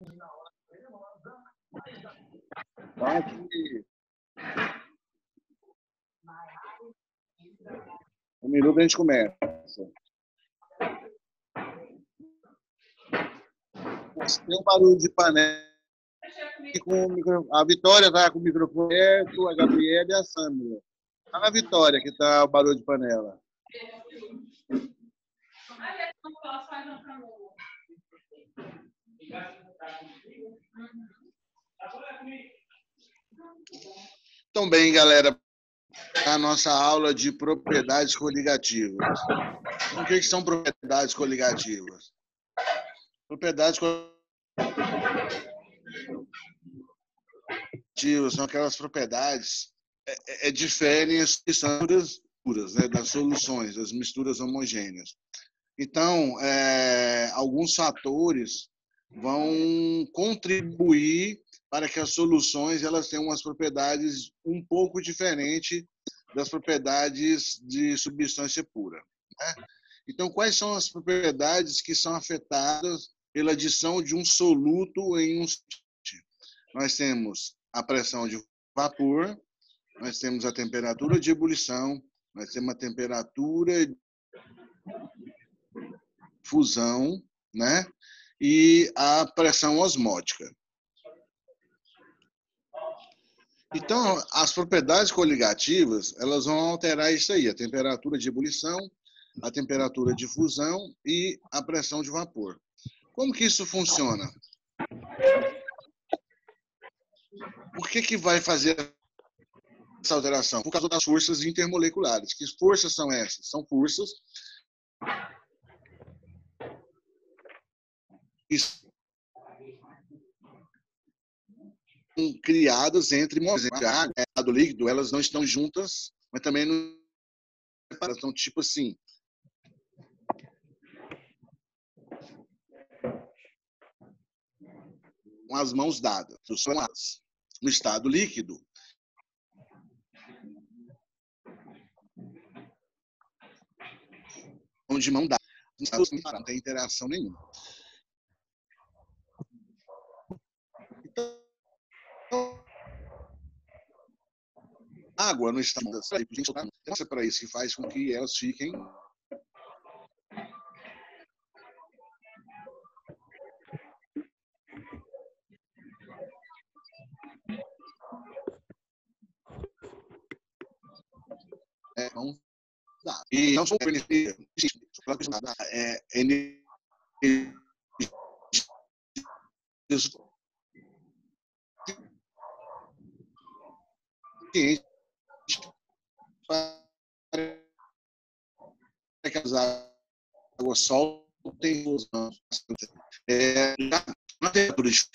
Então, aqui, 1 minuto a gente começa. Tem um barulho de panela. A Vitória está com o microfone aberto, a Gabriela e a Sandra. Está na Vitória que está o barulho de panela. Então, bem, galera, a nossa aula de propriedades coligativas. Então, o que são propriedades coligativas? Propriedades coligativas são aquelas propriedades diferem as misturas puras, né, das soluções, das misturas homogêneas. Então, alguns fatores vão contribuir para que as soluções elas tenham umas propriedades um pouco diferentes das propriedades de substância pura, né? Então, quais são as propriedades que são afetadas pela adição de um soluto em um solvente? Nós temos a pressão de vapor, nós temos a temperatura de ebulição, nós temos a temperatura de fusão, né? E a pressão osmótica. Então, as propriedades coligativas, elas vão alterar isso aí, a temperatura de ebulição, a temperatura de fusão e a pressão de vapor. Como que isso funciona? Por que vai fazer essa alteração? Por causa das forças intermoleculares. Que forças são essas? São forças que são criadas entre moléculas. A água e o líquido, elas não estão juntas, mas também não estão tipo assim. Com as mãos dadas, no estado líquido. De mão dada, não tem interação nenhuma. Então, água no estado das é para isso que faz com que elas fiquem mãos dadas. E não são para que as águas soltem os mãos. Na temperatura de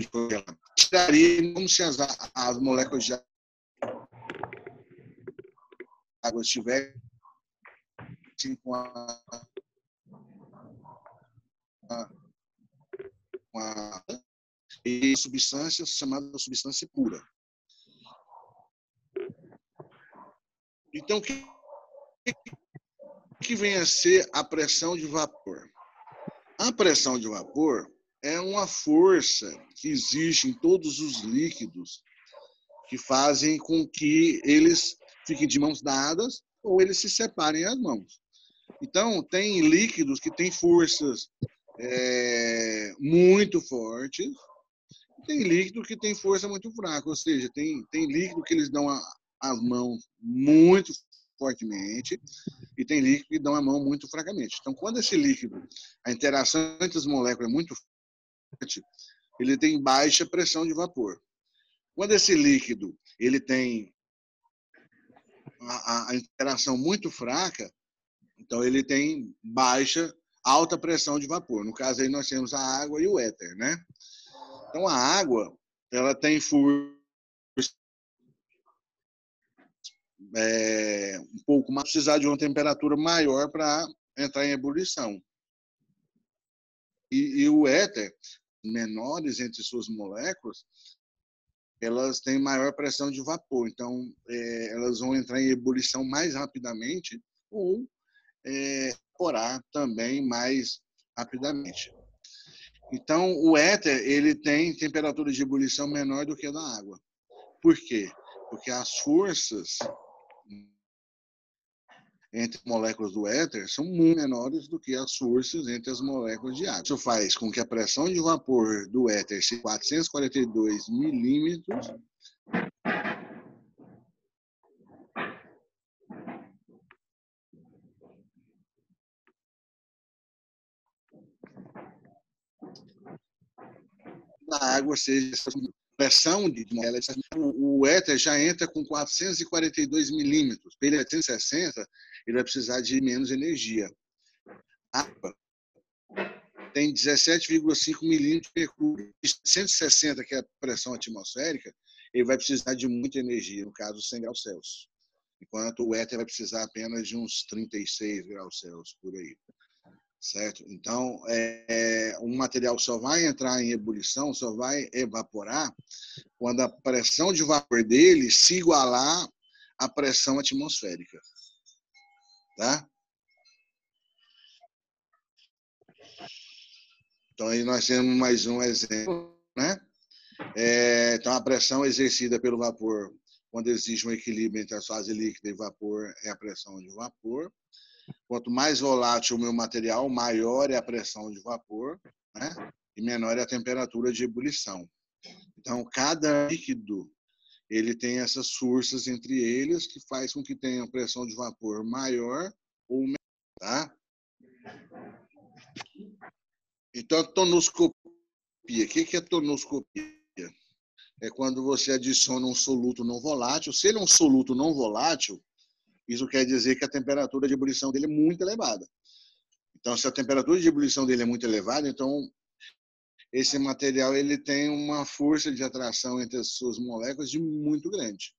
congelamento, estaria como se as moléculas de água estivessem com e substância chamada substância pura. Então, o que vem a ser a pressão de vapor? A pressão de vapor é uma força que existe em todos os líquidos que fazem com que eles fiquem de mãos dadas ou eles se separem as mãos. Então, tem líquidos que têm forças muito fortes, tem líquido que tem força muito fraca, ou seja, tem líquido que eles dão as mãos muito fortemente e tem líquido que dão a mão muito fracamente. Então, quando esse líquido, a interação entre as moléculas é muito forte, ele tem baixa pressão de vapor. Quando esse líquido ele tem a interação muito fraca, então ele tem alta pressão de vapor. No caso aí nós temos a água e o éter, né? Então a água, ela tem força um pouco mais, precisar de uma temperatura maior para entrar em ebulição. E o éter, menores entre suas moléculas, elas têm maior pressão de vapor, então elas vão entrar em ebulição mais rapidamente ou evaporar também mais rapidamente. Então, o éter ele tem temperatura de ebulição menor do que a da água. Por quê? Porque as forças entre moléculas do éter são muito menores do que as forças entre as moléculas de água. Isso faz com que a pressão de vapor do éter seja 442 milímetros da água seja pressão de o éter já entra com 442 milímetros. Para ele 760, ele vai precisar de menos energia. A água tem 17,5 milímetros de mercúrio. 160, que é a pressão atmosférica, ele vai precisar de muita energia, no caso 100 graus Celsius. Enquanto o éter vai precisar apenas de uns 36 graus Celsius, por aí. Certo? Então, um material só vai entrar em ebulição, só vai evaporar quando a pressão de vapor dele se igualar à pressão atmosférica. Tá? Então, aí nós temos mais um exemplo, né? Então, a pressão exercida pelo vapor, quando existe um equilíbrio entre a fase líquida e vapor, é a pressão de vapor. Quanto mais volátil o meu material, maior é a pressão de vapor, né? E menor é a temperatura de ebulição. Então, cada líquido ele tem essas forças entre eles que faz com que tenha pressão de vapor maior ou menor. Tá? Então, a tonoscopia. O que é tonoscopia? É quando você adiciona um soluto não volátil. Se ele é um soluto não volátil, isso quer dizer que a temperatura de ebulição dele é muito elevada. Então, se a temperatura de ebulição dele é muito elevada, então esse material ele tem uma força de atração entre as suas moléculas de muito grande.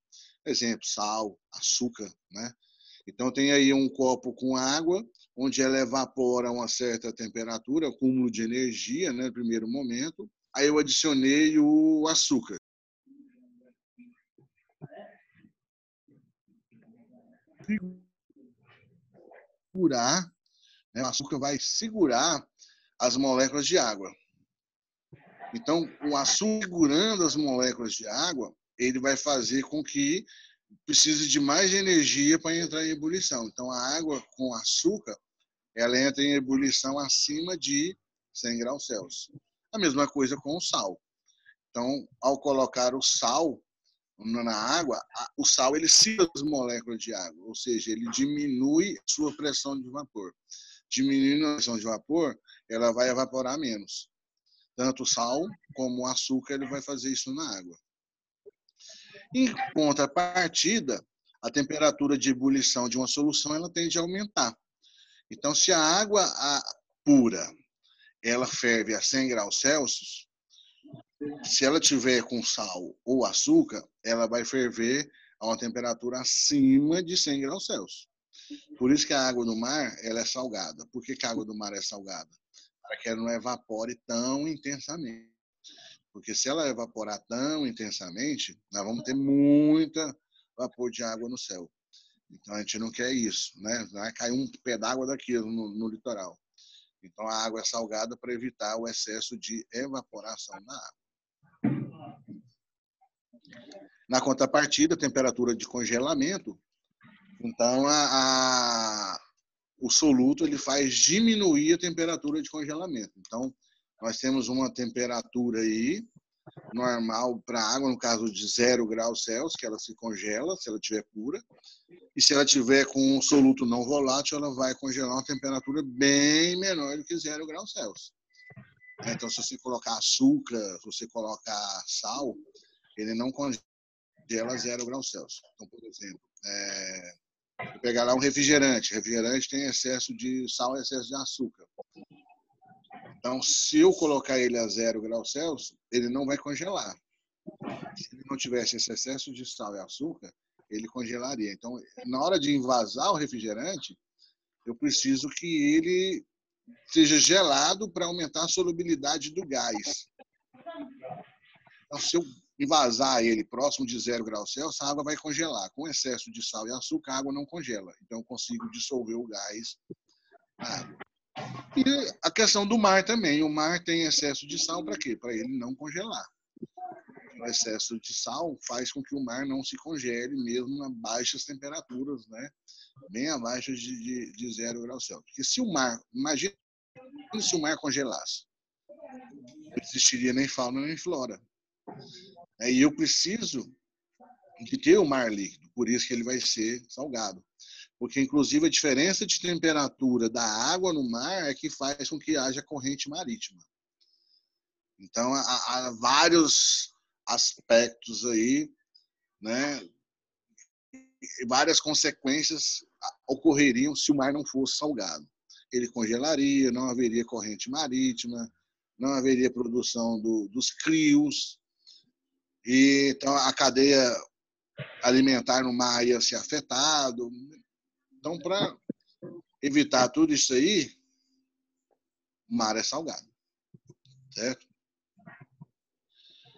Exemplo, sal, açúcar, né? Então tem aí um copo com água, onde ela evapora a uma certa temperatura, acúmulo de energia, né, no primeiro momento. Aí eu adicionei o açúcar. Segurar, né, o açúcar vai segurar as moléculas de água. Então, o açúcar segurando as moléculas de água, ele vai fazer com que precise de mais energia para entrar em ebulição. Então, a água com açúcar, ela entra em ebulição acima de 100 graus Celsius. A mesma coisa com o sal. Então, ao colocar o sal na água, o sal ele segura as moléculas de água, ou seja, ele diminui a sua pressão de vapor. Diminuindo a pressão de vapor, ela vai evaporar menos. Tanto o sal como o açúcar, ele vai fazer isso na água. Em contrapartida, a temperatura de ebulição de uma solução ela tende a aumentar. Então, se a água pura ela ferve a 100 graus Celsius, se ela tiver com sal ou açúcar, ela vai ferver a uma temperatura acima de 100 graus Celsius. Por isso que a água do mar ela é salgada. Por que a água do mar é salgada? Para que ela não evapore tão intensamente. Porque se ela evaporar tão intensamente, nós vamos ter muita vapor de água no céu. Então a gente não quer isso, né? Vai cair um pé d'água daquilo no litoral. Então a água é salgada para evitar o excesso de evaporação da água. Na contrapartida, a temperatura de congelamento, então o soluto ele faz diminuir a temperatura de congelamento. Então nós temos uma temperatura aí normal para a água, no caso de 0 graus Celsius, que ela se congela, se ela estiver pura. E se ela tiver com um soluto não volátil, ela vai congelar uma temperatura bem menor do que 0 graus Celsius. Então, se você colocar açúcar, se você colocar sal, ele não congela 0 graus Celsius. Então, por exemplo, vou pegar lá um refrigerante. Refrigerante tem excesso de sal e excesso de açúcar. Então, se eu colocar ele a 0 graus Celsius, ele não vai congelar. Se ele não tivesse esse excesso de sal e açúcar, ele congelaria. Então, na hora de envasar o refrigerante, eu preciso que ele seja gelado para aumentar a solubilidade do gás. Então, se eu envasar ele próximo de 0 graus Celsius, a água vai congelar. Com excesso de sal e açúcar, a água não congela. Então, eu consigo dissolver o gás na água. E a questão do mar também. O mar tem excesso de sal para quê? Para ele não congelar. O excesso de sal faz com que o mar não se congele mesmo a baixas temperaturas, né? Bem abaixo de 0 graus Celsius. Porque se o mar, imagina se o mar congelasse, não existiria nem fauna nem flora. E eu preciso de ter o mar líquido, por isso que ele vai ser salgado. Porque, inclusive, a diferença de temperatura da água no mar é que faz com que haja corrente marítima. Então, há vários aspectos aí, né? E várias consequências ocorreriam se o mar não fosse salgado. Ele congelaria, não haveria corrente marítima, não haveria produção dos crios, e então a cadeia alimentar no mar ia ser afetado. Então, para evitar tudo isso aí, o mar é salgado, certo?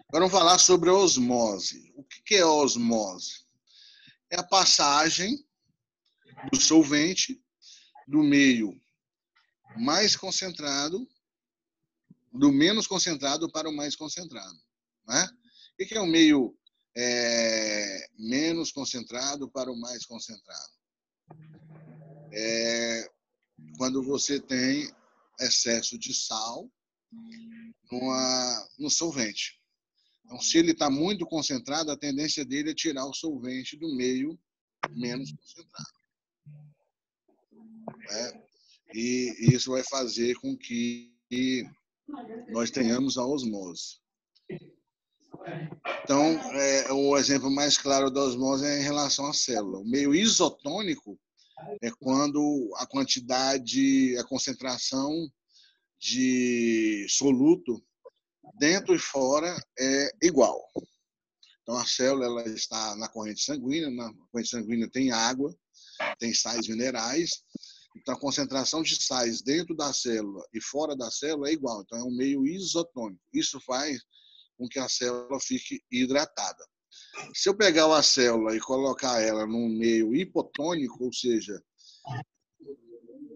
Agora vamos falar sobre a osmose. O que é a osmose? É a passagem do solvente do meio mais concentrado, do menos concentrado para o mais concentrado. Né? O que é o meio menos concentrado para o mais concentrado? Quando você tem excesso de sal no solvente. Então, se ele está muito concentrado, a tendência dele é tirar o solvente do meio menos concentrado. Né? E isso vai fazer com que nós tenhamos a osmose. Então, o exemplo mais claro da osmose é em relação à célula. O meio isotônico é quando a quantidade, a concentração de soluto dentro e fora é igual. Então, a célula ela está na corrente sanguínea, na corrente sanguínea tem água, tem sais minerais, então a concentração de sais dentro da célula e fora da célula é igual, então é um meio isotônico. Isso faz com que a célula fique hidratada. Se eu pegar uma célula e colocar ela num meio hipotônico, ou seja,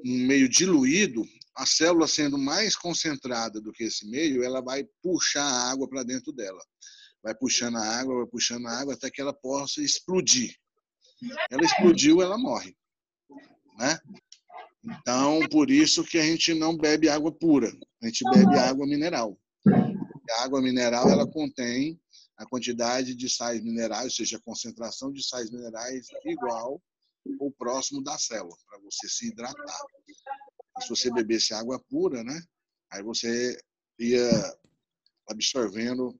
um meio diluído, a célula sendo mais concentrada do que esse meio, ela vai puxar a água para dentro dela. Vai puxando a água, até que ela possa explodir. Ela explodiu, ela morre. Né? Então, por isso que a gente não bebe água pura, a gente bebe água mineral. A água mineral ela contém a quantidade de sais minerais, ou seja, a concentração de sais minerais igual ou próximo da célula, para você se hidratar. Se você bebesse água pura, né, aí você ia absorvendo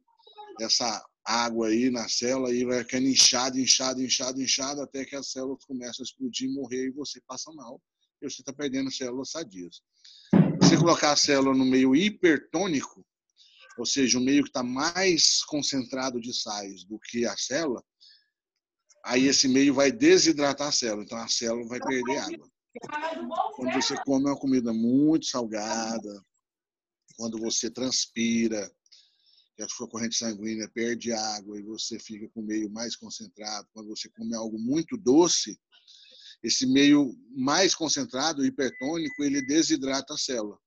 essa água aí na célula e vai ficando inchado, até que as células começam a explodir, morrer e você passa mal. E você está perdendo células sadias. Se você colocar a célula no meio hipertônico, ou seja, um meio que está mais concentrado de sais do que a célula, aí esse meio vai desidratar a célula, então a célula vai perder água. Quando você come uma comida muito salgada, quando você transpira, que a sua corrente sanguínea perde água e você fica com o meio mais concentrado, quando você come algo muito doce, esse meio mais concentrado, hipertônico, ele desidrata a célula.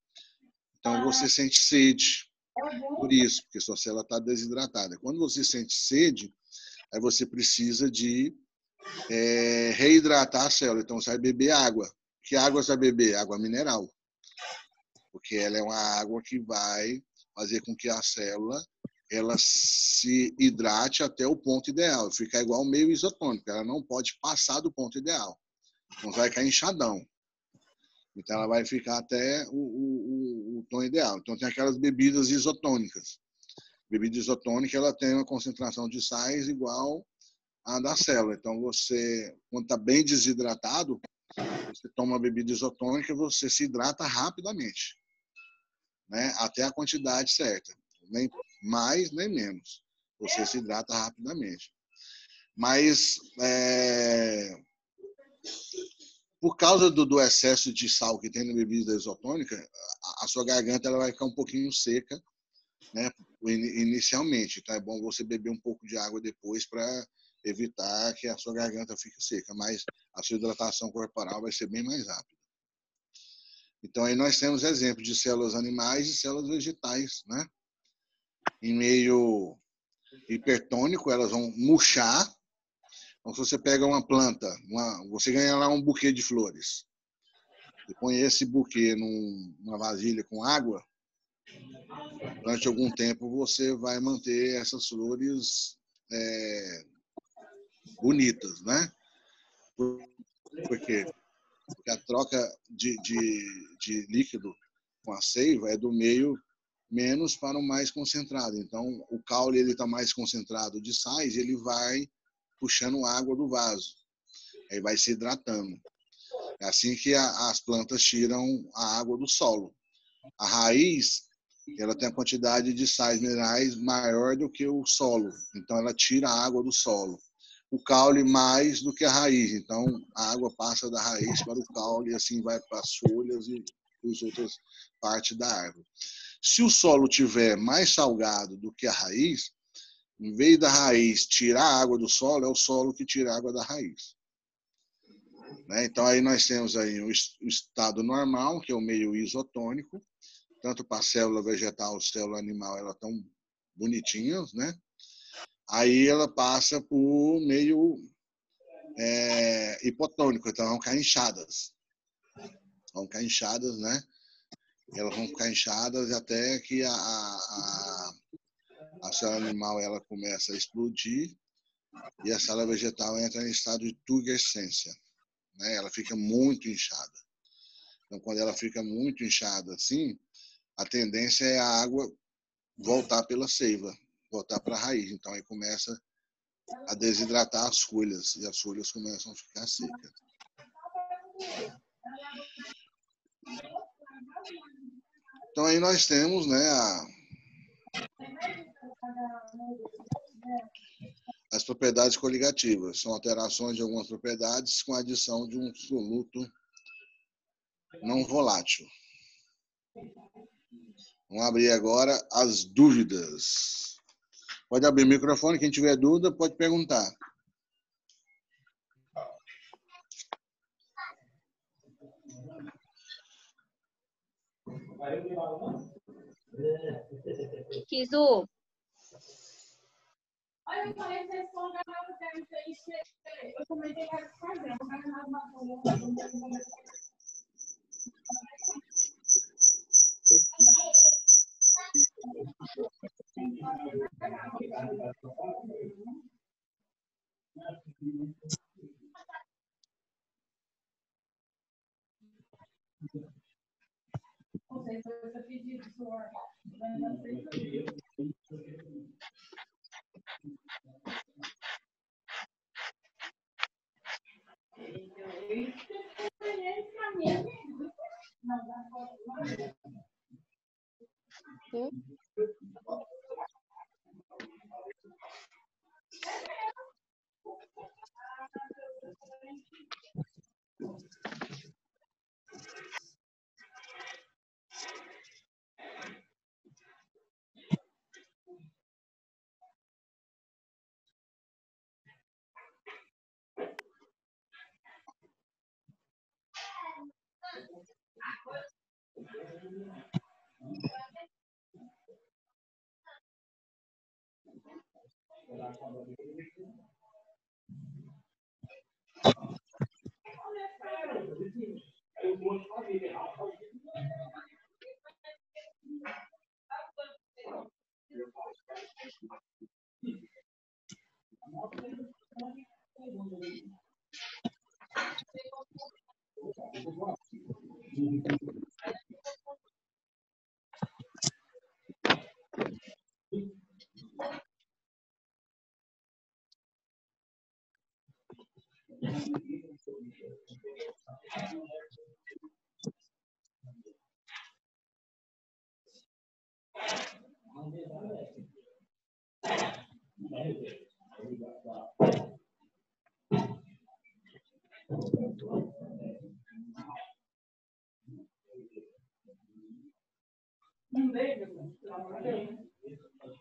Então você sente sede, por isso, porque sua célula está desidratada. Quando você sente sede, aí você precisa de reidratar a célula. Então você vai beber água. Que água você vai beber? Água mineral. Porque ela é uma água que vai fazer com que a célula ela se hidrate até o ponto ideal. Fica igual ao meio isotônico. Ela não pode passar do ponto ideal. Então vai cair inchadão. Então ela vai ficar até o tom ideal. Então tem aquelas bebidas isotônicas. Bebida isotônica ela tem uma concentração de sais igual à da célula. Então você, quando está bem desidratado, você toma uma bebida isotônica, você se hidrata rapidamente, né? Até a quantidade certa, nem mais nem menos. Você se hidrata rapidamente. Mas por causa do excesso de sal que tem na bebida isotônica, a sua garganta ela vai ficar um pouquinho seca, né? Inicialmente. Então é bom você beber um pouco de água depois para evitar que a sua garganta fique seca, mas a sua hidratação corporal vai ser bem mais rápida. Então, aí nós temos exemplos de células animais e células vegetais, né? Em meio hipertônico, elas vão murchar. Então, se você pega uma planta, você ganha lá um buquê de flores. Você põe esse buquê numa vasilha com água, durante algum tempo você vai manter essas flores bonitas, né? Por quê? Porque a troca de líquido com a seiva é do meio menos para o mais concentrado. Então, o caule está mais concentrado de sais, ele vai puxando água do vaso. Aí vai se hidratando. É assim que as plantas tiram a água do solo. A raiz, ela tem a quantidade de sais minerais maior do que o solo. Então, ela tira a água do solo. O caule mais do que a raiz. Então, a água passa da raiz para o caule e assim vai para as folhas e as outras partes da árvore. Se o solo tiver mais salgado do que a raiz, em vez da raiz tirar a água do solo, é o solo que tira a água da raiz. Né? Então, aí nós temos aí o estado normal, que é o meio isotônico, tanto para a célula vegetal, célula animal, elas estão bonitinhas, né? Aí ela passa por meio hipotônico, então vão ficar inchadas. Vão ficar inchadas, né? Elas vão ficar inchadas até que a célula animal ela começa a explodir e a célula vegetal entra em estado de turgescência. Né? Ela fica muito inchada. Então, quando ela fica muito inchada assim, a tendência é a água voltar pela seiva, voltar para a raiz. Então, aí começa a desidratar as folhas e as folhas começam a ficar secas. Então, aí nós temos, né, as propriedades coligativas. São alterações de algumas propriedades com a adição de um soluto não volátil. Vamos abrir agora as dúvidas. Pode abrir o microfone, quem tiver dúvida pode perguntar. Kizu.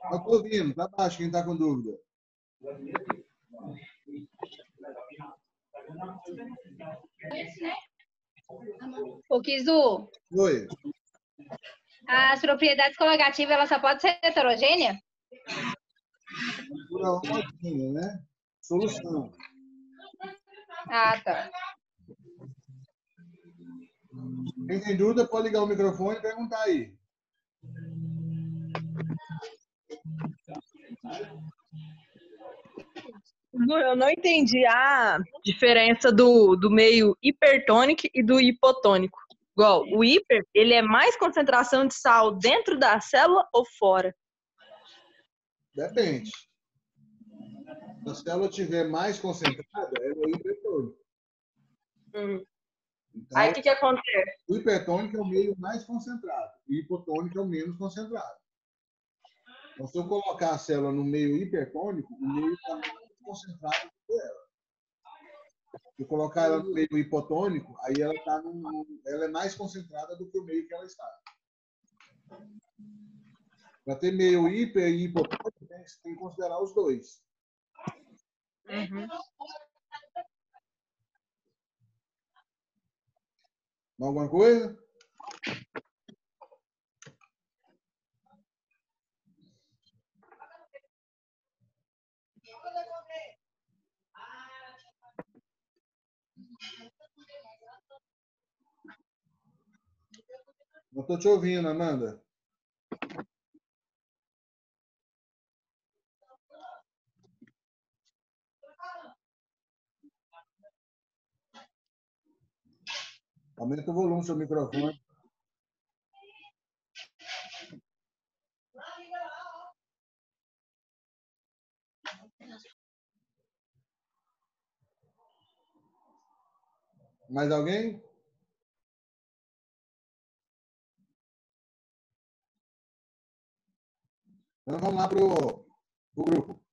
Eu estou ouvindo, para baixo, quem está com dúvida. O Kizu, Oi. as propriedades colocativas, ela só pode ser heterogênea? Mistura homogênea, né? Solução. Ah, tá. Quem tem dúvida pode ligar o microfone e perguntar aí. Eu não entendi a diferença do meio hipertônico e do hipotônico. Igual, o hiper, ele é mais concentração de sal dentro da célula ou fora? Depende. Se a célula estiver mais concentrada, ela é hipertônica. Então, Aí o que acontece? o hipertônico é o meio mais concentrado. O hipotônico é o menos concentrado. Então, se eu colocar a célula no meio hipertônico, o meio está mais concentrado do que ela. Se eu colocar ela no meio hipotônico, aí ela é mais concentrada do que o meio que ela está. Para ter meio hiper e hipotônico, você tem que considerar os dois. Uhum. Alguma coisa? Não estou te ouvindo, Amanda. Aumenta o volume do seu microfone. Mais alguém? Então vamos lá para o grupo.